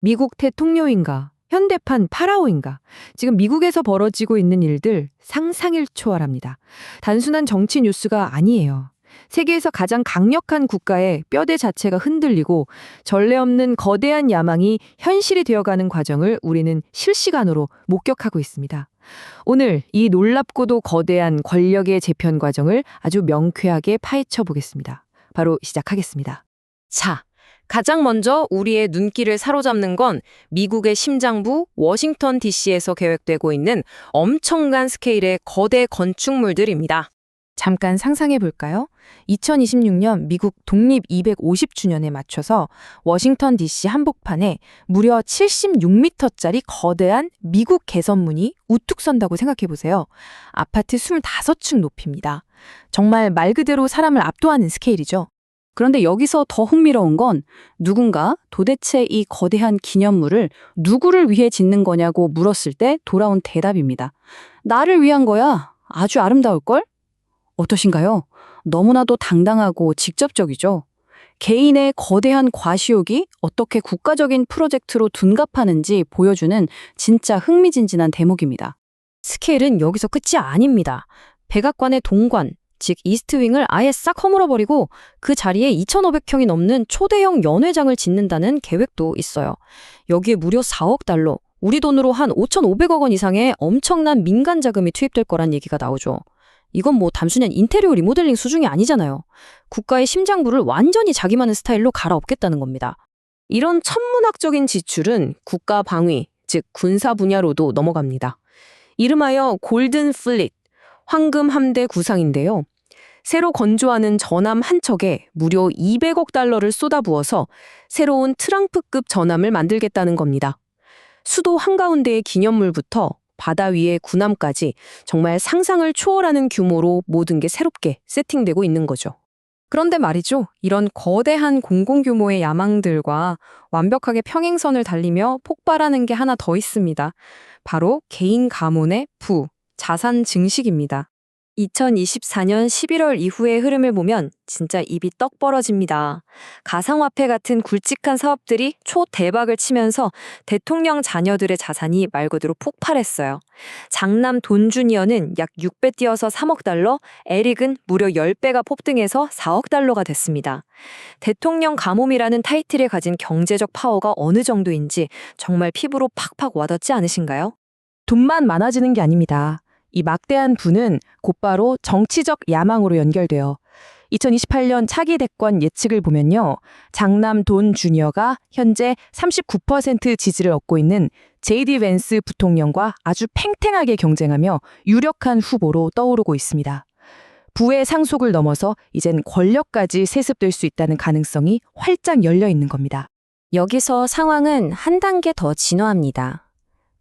미국 대통령인가? 현대판 파라오인가? 지금 미국에서 벌어지고 있는 일들 상상을 초월합니다. 단순한 정치 뉴스가 아니에요. 세계에서 가장 강력한 국가의 뼈대 자체가 흔들리고 전례 없는 거대한 야망이 현실이 되어가는 과정을 우리는 실시간으로 목격하고 있습니다. 오늘 이 놀랍고도 거대한 권력의 재편 과정을 아주 명쾌하게 파헤쳐 보겠습니다. 바로 시작하겠습니다. 자, 가장 먼저 우리의 눈길을 사로잡는 건 미국의 심장부 워싱턴 DC에서 계획되고 있는 엄청난 스케일의 거대 건축물들입니다. 잠깐 상상해 볼까요? 2026년 미국 독립 250주년에 맞춰서 워싱턴 DC 한복판에 무려 76m짜리 거대한 미국 개선문이 우뚝 선다고 생각해 보세요. 아파트 25층 높이입니다. 정말 말 그대로 사람을 압도하는 스케일이죠. 그런데 여기서 더 흥미로운 건 누군가 도대체 이 거대한 기념물을 누구를 위해 짓는 거냐고 물었을 때 돌아온 대답입니다. 나를 위한 거야. 아주 아름다울걸? 어떠신가요? 너무나도 당당하고 직접적이죠. 개인의 거대한 과시욕이 어떻게 국가적인 프로젝트로 둔갑하는지 보여주는 진짜 흥미진진한 대목입니다. 스케일은 여기서 끝이 아닙니다. 백악관의 동관, 즉 이스트윙을 아예 싹 허물어버리고 그 자리에 2,500평이 넘는 초대형 연회장을 짓는다는 계획도 있어요. 여기에 무려 4억 달러, 우리 돈으로 한 5,500억 원 이상의 엄청난 민간 자금이 투입될 거란 얘기가 나오죠. 이건 뭐 단순한 인테리어 리모델링 수준이 아니잖아요. 국가의 심장부를 완전히 자기만의 스타일로 갈아엎겠다는 겁니다. 이런 천문학적인 지출은 국가 방위, 즉 군사 분야로도 넘어갑니다. 이름하여 골든 플릿, 황금 함대 구상인데요. 새로 건조하는 전함 한 척에 무려 200억 달러를 쏟아부어서 새로운 트랑프급 전함을 만들겠다는 겁니다. 수도 한가운데의 기념물부터 바다 위의 군함까지 정말 상상을 초월하는 규모로 모든 게 새롭게 세팅되고 있는 거죠. 그런데 말이죠. 이런 거대한 공공규모의 야망들과 완벽하게 평행선을 달리며 폭발하는 게 하나 더 있습니다. 바로 개인 가문의 부, 자산 증식입니다. 2024년 11월 이후의 흐름을 보면 진짜 입이 떡 벌어집니다. 가상화폐 같은 굵직한 사업들이 초대박을 치면서 대통령 자녀들의 자산이 말 그대로 폭발했어요. 장남 돈 주니어는 약 6배 뛰어서 3억 달러, 에릭은 무려 10배가 폭등해서 4억 달러가 됐습니다. 대통령 가뭄이라는 타이틀에 가진 경제적 파워가 어느 정도인지 정말 피부로 팍팍 와닿지 않으신가요? 돈만 많아지는 게 아닙니다. 이 막대한 부는 곧바로 정치적 야망으로 연결돼요. 2028년 차기 대권 예측을 보면요. 장남 돈 주니어가 현재 39% 지지를 얻고 있는 JD 벤스 부통령과 아주 팽팽하게 경쟁하며 유력한 후보로 떠오르고 있습니다. 부의 상속을 넘어서 이젠 권력까지 세습될 수 있다는 가능성이 활짝 열려 있는 겁니다. 여기서 상황은 한 단계 더 진화합니다.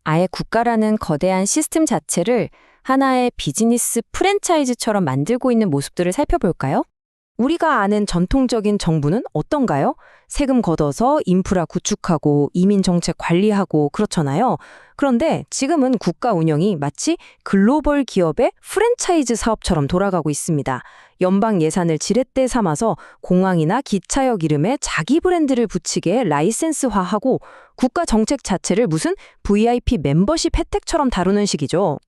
아예 국가라는 거대한 시스템 자체를 하나의 비즈니스 프랜차이즈처럼 만들고 있는 모습들을 살펴볼까요? 우리가 아는 전통적인 정부는 어떤가요? 세금 걷어서 인프라 구축하고 이민 정책 관리하고 그렇잖아요. 그런데 지금은 국가 운영이 마치 글로벌 기업의 프랜차이즈 사업처럼 돌아가고 있습니다. 연방 예산을 지렛대 삼아서 공항이나 기차역 이름에 자기 브랜드를 붙이게 라이센스화하고 국가 정책 자체를 무슨 VIP 멤버십 혜택처럼 다루는 식이죠.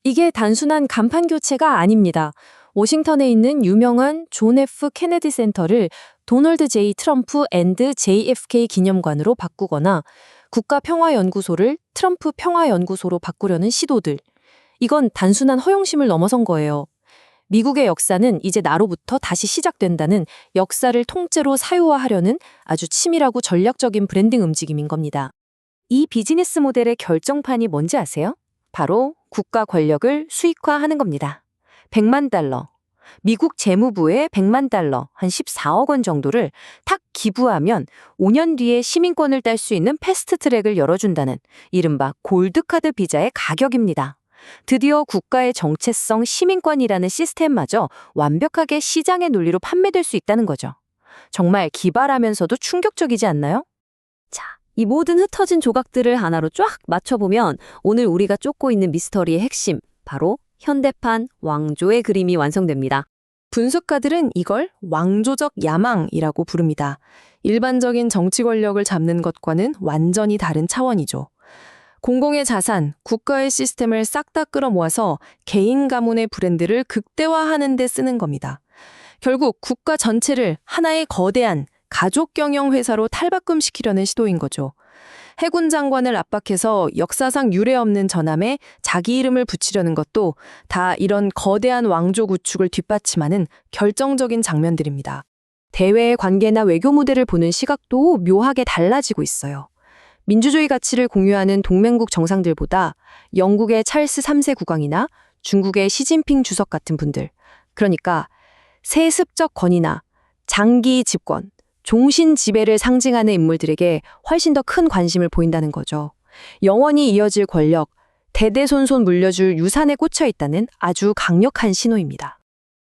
이게 단순한 간판 교체가 아닙니다. 워싱턴에 있는 유명한 존 F 케네디 센터를 도널드 J 트럼프 앤드 JFK 기념관으로 바꾸거나 국가평화연구소를 트럼프 평화연구소로 바꾸려는 시도들. 이건 단순한 허영심을 넘어선 거예요. 미국의 역사는 이제 나로부터 다시 시작된다는 역사를 통째로 사유화하려는 아주 치밀하고 전략적인 브랜딩 움직임인 겁니다. 이 비즈니스 모델의 결정판이 뭔지 아세요? 바로 국가 권력을 수익화하는 겁니다. 100만 달러, 미국 재무부에 100만 달러, 한 14억 원 정도를 탁 기부하면 5년 뒤에 시민권을 딸 수 있는 패스트트랙을 열어준다는 이른바 골드카드 비자의 가격입니다. 드디어 국가의 정체성 시민권이라는 시스템마저 완벽하게 시장의 논리로 판매될 수 있다는 거죠. 정말 기발하면서도 충격적이지 않나요? 자, 이 모든 흩어진 조각들을 하나로 쫙 맞춰보면 오늘 우리가 쫓고 있는 미스터리의 핵심, 바로 현대판 왕조의 그림이 완성됩니다. 분석가들은 이걸 왕조적 야망이라고 부릅니다. 일반적인 정치 권력을 잡는 것과는 완전히 다른 차원이죠. 공공의 자산, 국가의 시스템을 싹 다 끌어모아서 개인 가문의 브랜드를 극대화하는 데 쓰는 겁니다. 결국 국가 전체를 하나의 거대한 가족 경영 회사로 탈바꿈시키려는 시도인 거죠. 해군 장관을 압박해서 역사상 유례 없는 전함에 자기 이름을 붙이려는 것도 다 이런 거대한 왕조 구축을 뒷받침하는 결정적인 장면들입니다. 대외의 관계나 외교 무대를 보는 시각도 묘하게 달라지고 있어요. 민주주의 가치를 공유하는 동맹국 정상들보다 영국의 찰스 3세 국왕이나 중국의 시진핑 주석 같은 분들, 그러니까 세습적 권위나 장기 집권, 종신 지배를 상징하는 인물들에게 훨씬 더 큰 관심을 보인다는 거죠. 영원히 이어질 권력, 대대손손 물려줄 유산에 꽂혀 있다는 아주 강력한 신호입니다.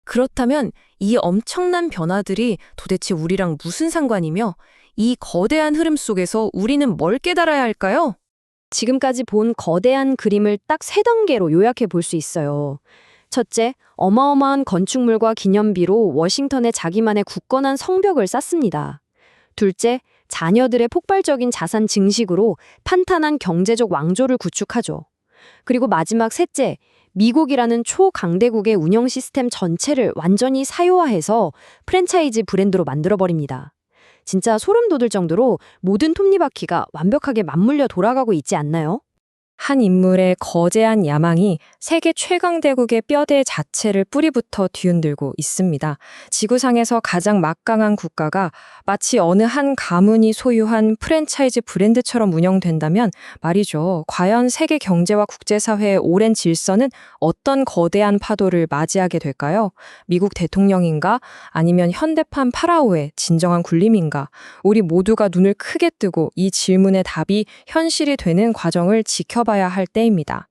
그렇다면 이 엄청난 변화들이 도대체 우리랑 무슨 상관이며 이 거대한 흐름 속에서 우리는 뭘 깨달아야 할까요? 지금까지 본 거대한 그림을 딱 3단계로 요약해 볼 수 있어요. 첫째, 어마어마한 건축물과 기념비로 워싱턴에 자기만의 굳건한 성벽을 쌓습니다. 둘째, 자녀들의 폭발적인 자산 증식으로 탄탄한 경제적 왕조를 구축하죠. 그리고 마지막 셋째, 미국이라는 초강대국의 운영 시스템 전체를 완전히 사유화해서 프랜차이즈 브랜드로 만들어버립니다. 진짜 소름 돋을 정도로 모든 톱니바퀴가 완벽하게 맞물려 돌아가고 있지 않나요? 한 인물의 거대한 야망이 세계 최강대국의 뼈대 자체를 뿌리부터 뒤흔들고 있습니다. 지구상에서 가장 막강한 국가가 마치 어느 한 가문이 소유한 프랜차이즈 브랜드처럼 운영된다면 말이죠. 과연 세계 경제와 국제사회의 오랜 질서는 어떤 거대한 파도를 맞이하게 될까요? 미국 대통령인가? 아니면 현대판 파라오의 진정한 굴림인가? 우리 모두가 눈을 크게 뜨고 이 질문의 답이 현실이 되는 과정을 지켜봐야 할 때입니다.